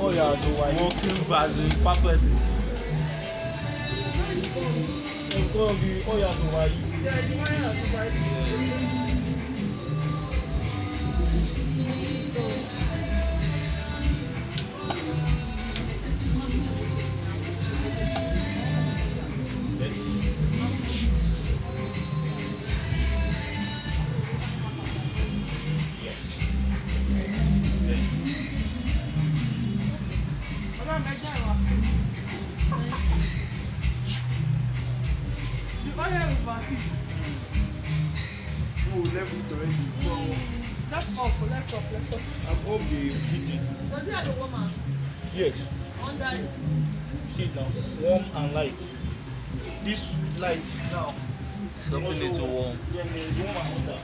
Oh yeah, so why? Working as in perfectly. Oh yeah, so why? Yeah, the wire has to buy Ọlọ́run mẹ́jọ ìwà. The oil is overheat. Oh, left it already. Let's off, let's off, let's off. I'm okay, heating. Was it at the woman? Yes. Under it. See it now. Warm and light. This light now. It's helping it to warm. Yeah, warm and under.